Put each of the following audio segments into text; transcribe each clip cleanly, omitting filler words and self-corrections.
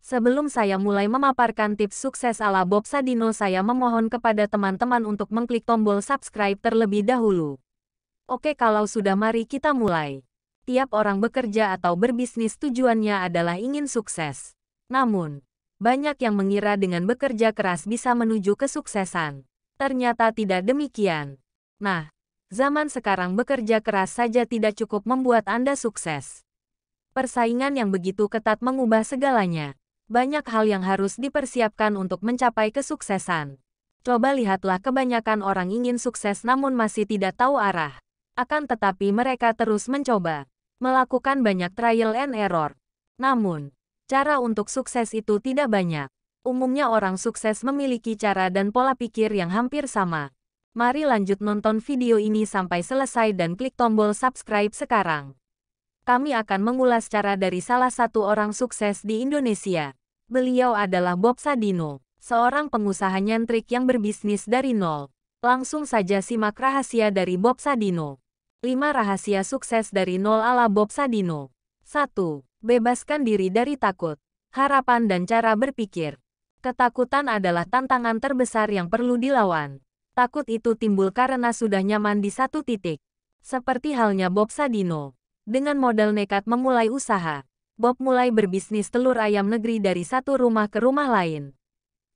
Sebelum saya mulai memaparkan tips sukses ala Bob Sadino, saya memohon kepada teman-teman untuk mengklik tombol subscribe terlebih dahulu. Oke, kalau sudah, mari kita mulai. Tiap orang bekerja atau berbisnis tujuannya adalah ingin sukses. Namun, banyak yang mengira dengan bekerja keras bisa menuju kesuksesan. Ternyata tidak demikian. Nah, zaman sekarang bekerja keras saja tidak cukup membuat Anda sukses. Persaingan yang begitu ketat mengubah segalanya. Banyak hal yang harus dipersiapkan untuk mencapai kesuksesan. Coba lihatlah, kebanyakan orang ingin sukses namun masih tidak tahu arah. Akan tetapi mereka terus mencoba, melakukan banyak trial and error. Namun, cara untuk sukses itu tidak banyak. Umumnya orang sukses memiliki cara dan pola pikir yang hampir sama. Mari lanjut nonton video ini sampai selesai dan klik tombol subscribe sekarang. Kami akan mengulas cara dari salah satu orang sukses di Indonesia. Beliau adalah Bob Sadino, seorang pengusaha nyentrik yang berbisnis dari nol. Langsung saja simak rahasia dari Bob Sadino. 5 rahasia sukses dari nol ala Bob Sadino. 1. Bebaskan diri dari takut, harapan dan cara berpikir. Ketakutan adalah tantangan terbesar yang perlu dilawan. Takut itu timbul karena sudah nyaman di satu titik. Seperti halnya Bob Sadino. Dengan modal nekat memulai usaha, Bob mulai berbisnis telur ayam negeri dari satu rumah ke rumah lain.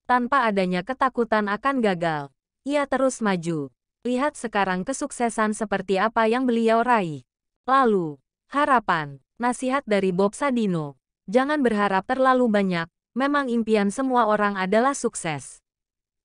Tanpa adanya ketakutan akan gagal, ia terus maju. Lihat sekarang kesuksesan seperti apa yang beliau raih. Lalu, harapan, nasihat dari Bob Sadino. Jangan berharap terlalu banyak, memang impian semua orang adalah sukses.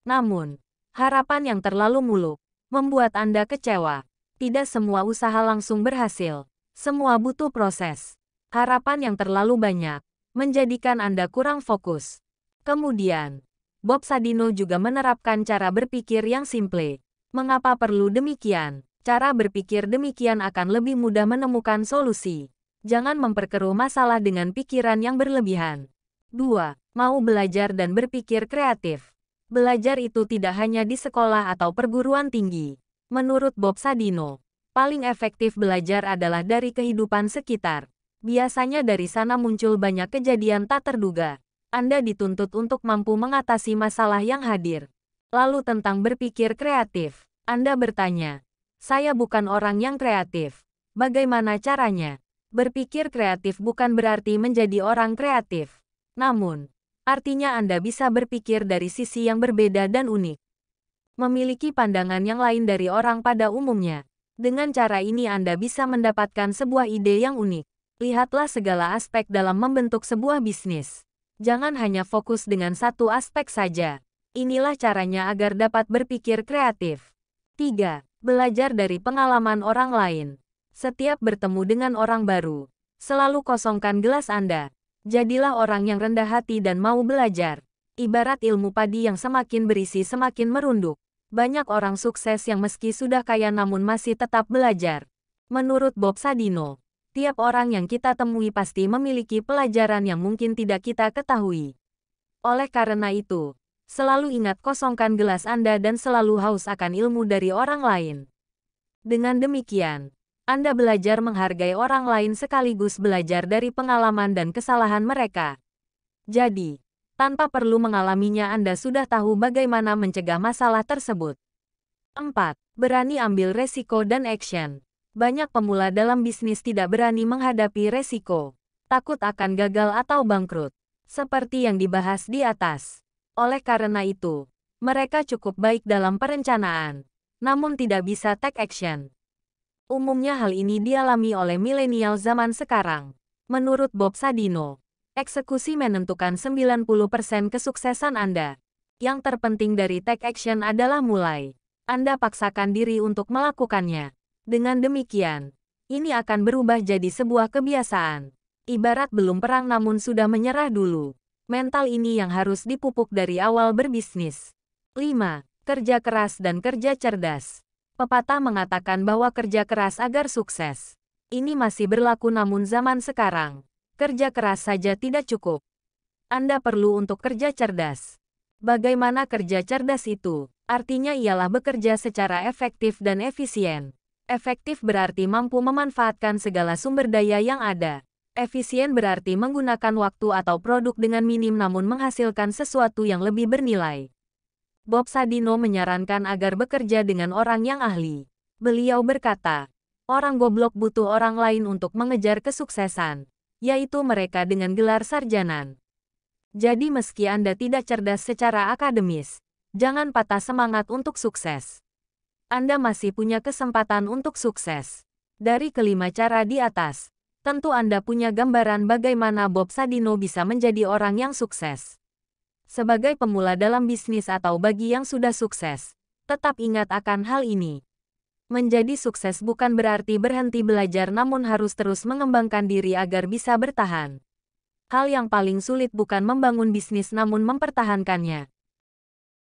Namun, harapan yang terlalu muluk membuat Anda kecewa. Tidak semua usaha langsung berhasil. Semua butuh proses. Harapan yang terlalu banyak menjadikan Anda kurang fokus. Kemudian, Bob Sadino juga menerapkan cara berpikir yang simple. Mengapa perlu demikian? Cara berpikir demikian akan lebih mudah menemukan solusi. Jangan memperkeruh masalah dengan pikiran yang berlebihan. 2. Mau belajar dan berpikir kreatif. Belajar itu tidak hanya di sekolah atau perguruan tinggi. Menurut Bob Sadino, paling efektif belajar adalah dari kehidupan sekitar. Biasanya dari sana muncul banyak kejadian tak terduga. Anda dituntut untuk mampu mengatasi masalah yang hadir. Lalu tentang berpikir kreatif, Anda bertanya, saya bukan orang yang kreatif. Bagaimana caranya? Berpikir kreatif bukan berarti menjadi orang kreatif. Namun, artinya Anda bisa berpikir dari sisi yang berbeda dan unik. Memiliki pandangan yang lain dari orang pada umumnya. Dengan cara ini Anda bisa mendapatkan sebuah ide yang unik. Lihatlah segala aspek dalam membentuk sebuah bisnis. Jangan hanya fokus dengan satu aspek saja. Inilah caranya agar dapat berpikir kreatif. 3. Belajar dari pengalaman orang lain. Setiap bertemu dengan orang baru, selalu kosongkan gelas Anda. Jadilah orang yang rendah hati dan mau belajar. Ibarat ilmu padi yang semakin berisi semakin merunduk. Banyak orang sukses yang meski sudah kaya namun masih tetap belajar. Menurut Bob Sadino, tiap orang yang kita temui pasti memiliki pelajaran yang mungkin tidak kita ketahui. Oleh karena itu, selalu ingat kosongkan gelas Anda dan selalu haus akan ilmu dari orang lain. Dengan demikian, Anda belajar menghargai orang lain sekaligus belajar dari pengalaman dan kesalahan mereka. Jadi, tanpa perlu mengalaminya Anda sudah tahu bagaimana mencegah masalah tersebut. 4. Berani ambil resiko dan action. Banyak pemula dalam bisnis tidak berani menghadapi resiko. Takut akan gagal atau bangkrut. Seperti yang dibahas di atas. Oleh karena itu, mereka cukup baik dalam perencanaan, namun tidak bisa take action. Umumnya hal ini dialami oleh milenial zaman sekarang. Menurut Bob Sadino, eksekusi menentukan 90% kesuksesan Anda. Yang terpenting dari take action adalah mulai. Anda paksakan diri untuk melakukannya. Dengan demikian, ini akan berubah jadi sebuah kebiasaan. Ibarat belum perang namun sudah menyerah dulu. Mental ini yang harus dipupuk dari awal berbisnis. 5. Kerja keras dan kerja cerdas. Pepatah mengatakan bahwa kerja keras agar sukses. Ini masih berlaku namun zaman sekarang, kerja keras saja tidak cukup. Anda perlu untuk kerja cerdas. Bagaimana kerja cerdas itu? Artinya ialah bekerja secara efektif dan efisien. Efektif berarti mampu memanfaatkan segala sumber daya yang ada. Efisien berarti menggunakan waktu atau produk dengan minim namun menghasilkan sesuatu yang lebih bernilai. Bob Sadino menyarankan agar bekerja dengan orang yang ahli. Beliau berkata, orang goblok butuh orang lain untuk mengejar kesuksesan, yaitu mereka dengan gelar sarjana. Jadi meski Anda tidak cerdas secara akademis, jangan patah semangat untuk sukses. Anda masih punya kesempatan untuk sukses. Dari kelima cara di atas, tentu Anda punya gambaran bagaimana Bob Sadino bisa menjadi orang yang sukses. Sebagai pemula dalam bisnis atau bagi yang sudah sukses, tetap ingat akan hal ini. Menjadi sukses bukan berarti berhenti belajar namun harus terus mengembangkan diri agar bisa bertahan. Hal yang paling sulit bukan membangun bisnis namun mempertahankannya.